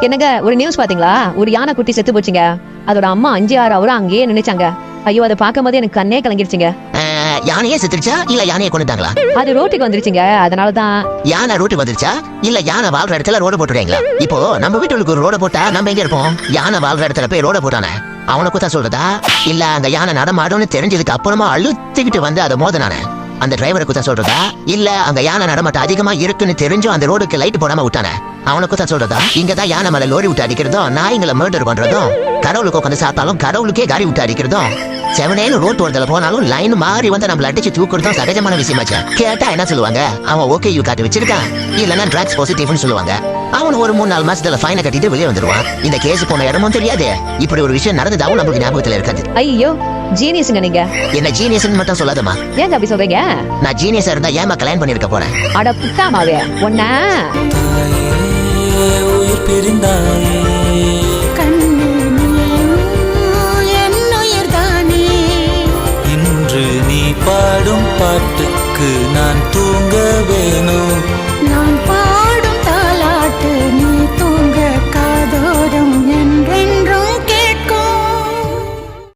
என்னங்க ஒரு நியூஸ் பாத்தீங்களா? ஒரு யானை குட்டி செத்து போச்சுங்க. அதோட அம்மா 5-6 அவரும் அங்கேயே நினைச்சாங்க. ஐயோ, அதை பார்க்கும் போது எனக்கு கண்ணே கலங்கிருச்சுங்க. யானையே செத்துருச்சா இல்ல யானையை கொண்டுட்டாங்களா? அது ரோட்டுக்கு வந்துருச்சுங்க, அதனாலதான். யானை ரோட்டுக்கு வந்துருச்சா இல்ல யானை வாழ்ற இடத்துல ரோட போட்டுறீங்களா? இப்போ நம்ம வீட்டுக்கு ஒரு ரோட போட்டா நம்ம எங்க இருப்போம்? யானை வாழ்ற இடத்துல போய் ரோட போட்டானே அவனுக்கு தான் சொல்றதா இல்ல அங்க யானை நடமாடும்னு தெரிஞ்சதுக்கு அப்புறமா அழுத்திக்கிட்டு வந்து அதை மோதனானே அந்த டிரைவரை குத்தா சொல்றதா இல்ல அங்க யானை நடமாட்டம் அதிகமா இருக்குன்னு தெரிஞ்சும் அந்த ரோடுக்கு லைட் போடாம விட்டானே அவனுக்கு தான் சொல்றதா? இங்கதான் யானை மேல லோரி விட்டு அடிக்கிறதும் நாய்களை மர்டர் பண்றதும் கடவுளுக்கு உட்காந்து சாப்பிட்டாலும் கடவுளுக்கே காரி விட்டு அடிக்கிறதும் செவனேன்னு ரோட் ஓரத்துல போனாலும் லைன் மாறி வந்து நம்மள அடிச்சு தூக்குறதும் சகஜமான விஷயமாச்சு. கேட்டா என்ன சொல்லுவாங்க? அவன் ஓகே யூ காட்டு வச்சிருக்கான் இல்லன்னா ட்ரக்ஸ் பாசிட்டிவ்னு சொல்லுவாங்க. அவன் ஒரு 3-4 மாசத்துல ஃபைனை கட்டிட்டு வெளியே வந்துருவான். இந்த கேஸ் போன இடமும் தெரியாது. இப்படி ஒரு விஷயம் நடந்ததாவும் நமக்கு ஞாபகத்துல இருக்காது. ஐயோ, ஜீனியஸ்ங்க நீங்க. என்ன ஜீனியஸ்னு மட்டும் சொல்லாதமா. ஏங்க அப்படி சொல்றீங்க? நான் ஜீனியஸா இருந்தா ஏமா கல்யாணம் பண்ணிருக்க போறேன்? அட புட்டாமாவே ஒன்னா உயிர் பிரிந்தாயே இன்று நீ பாடும் பாட்டுக்கு நான் தூங்க வேணும்.